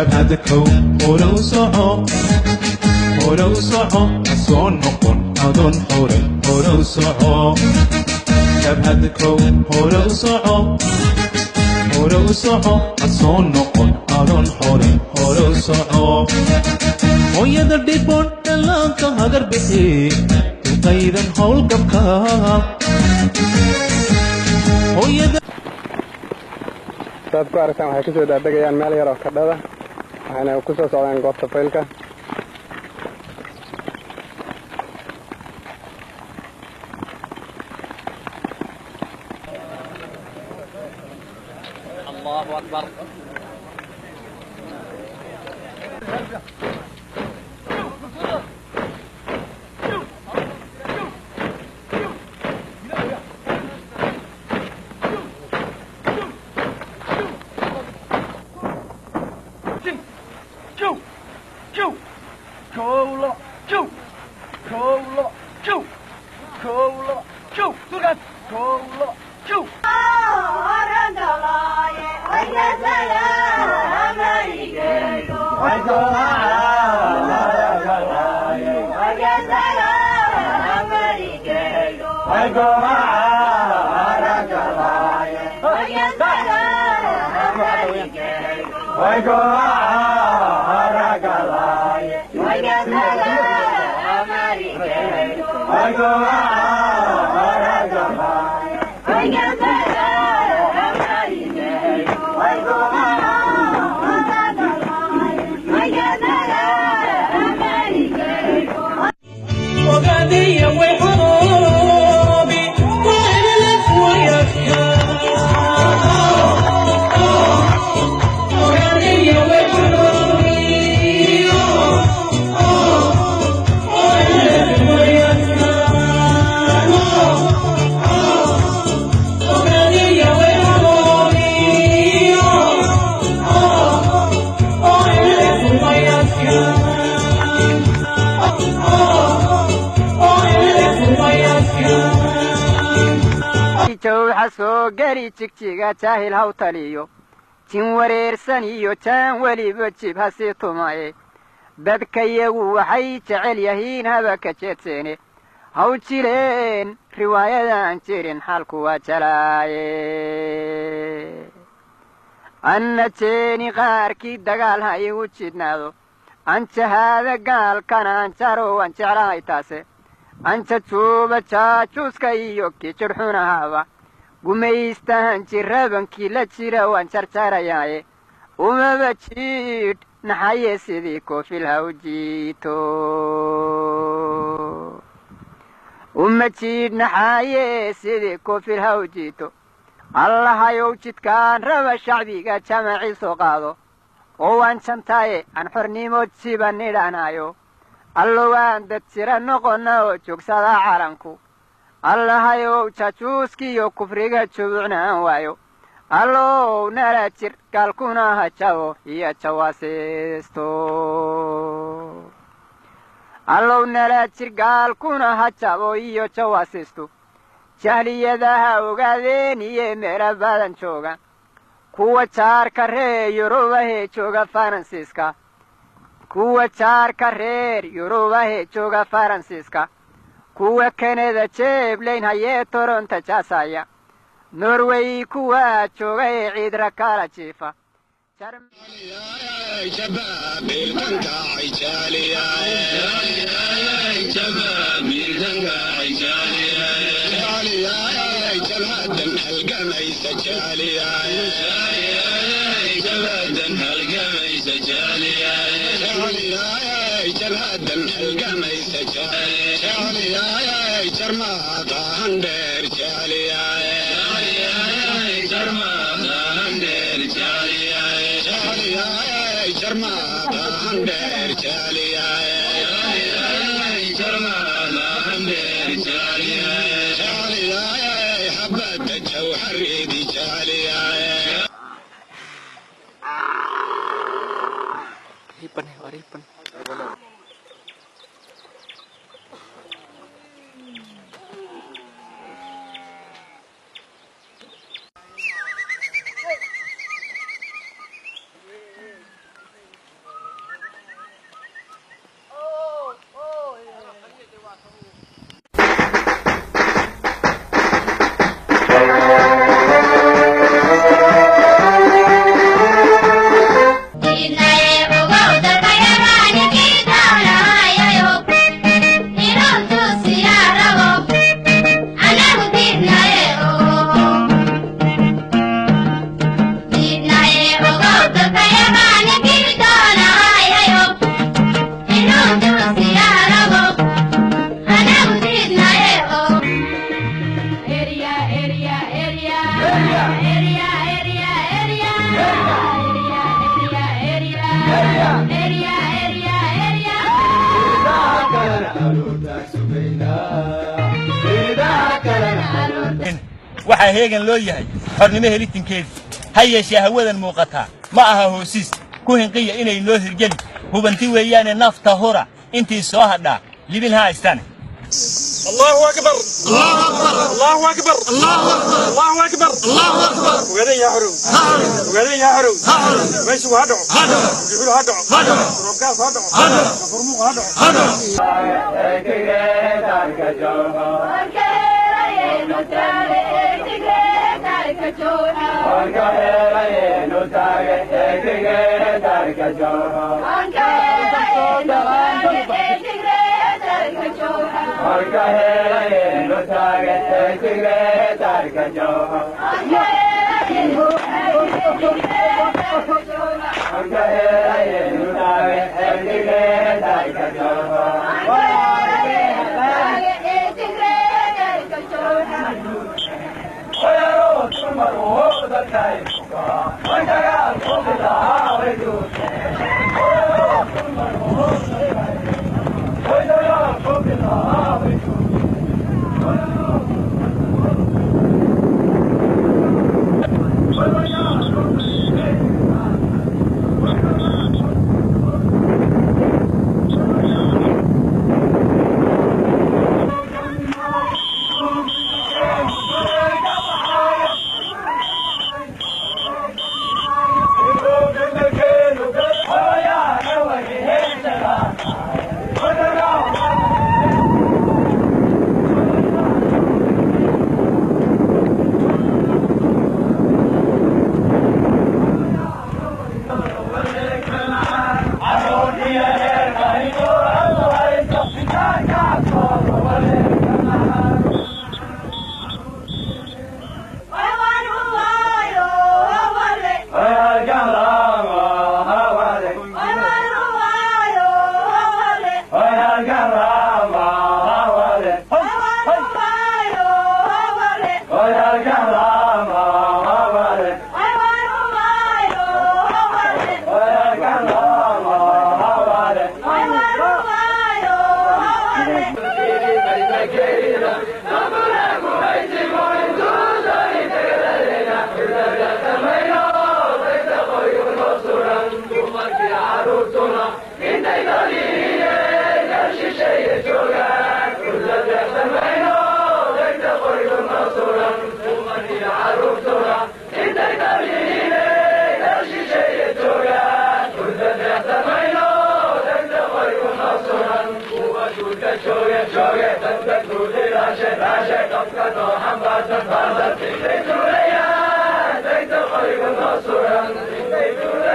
شبهدكو هورو صعو هورو صعو أصون نقون أدون حوري هورو صعو شبهدكو هورو صعو هورو صعو أصون نقون أدون حوري هورو صعو هويدا ديبون دلانتا هدر بحي تقيدا هول قبكا هويدا saad ku aragtaan waxay ku soo daadegayaan meel yar oo kadhada waxaana ku soo socdaan goobta faylka Allahu Akbar gari jigjiga jaahil haw taliyo tin wareersan iyo taan weliba jib hasi tumaye dadkayagu waxay jecel yihiin haba ka jeedseene haw jireen riwaayadan jirin xalku waa jalaaye anna jeeni qaarkii dagaal ha igu jidhnaado anjahaada gaalkana anjaro waan jeclahay taase anja juuba jaajuuska iyo kijirxunahaba gumaystahan jirabankii la jira waan jarjarayaaye umaba jiidh naxaye sidii koofil ha u jiito uma jiidh naxaye sidii koofil ha u jiito allahayow jidkaan raba shacbiga jamaciiso qaado oo waan jantaaye aan xornimo jiba nidhanaayo allo waan dad jira noqonna oo joogsada calanku allahayow jajuuskiyo kufriga jubucnaan waayo allow nala jir gaalkuna ha jabo iyo jawaasiisto allow nala jir gaalkuna ha jabo iyo jawaasiisto jahliyadaha ogaadeen iyo meelo badan jooga kuwa jaarka reer yurubahee jooga faransiiska kuwa jaarka reer yurubahee jooga faransiiska kuwa kanada jeblayn hayee toronto jaasaya norway kuwa jooga ee ciidra kala jiifa Ripen. waxaa heegan loo yahay xornimo helitinkeedii ha yeeshee hawadan muuqataa ma aha hoosiis ku hinqiya inay noo hirgeli hubanti weeyaane nafta hora intii soo hadhaa libil ha haystane الله أكبر الله أكبر الله أكبر الله أكبر الله أكبر الله أكبر وقالين يا حرو وقالين يا حرو ماشي وهدعو يقولوا هدعو ربكاس هدعو فرموق هدعو Take the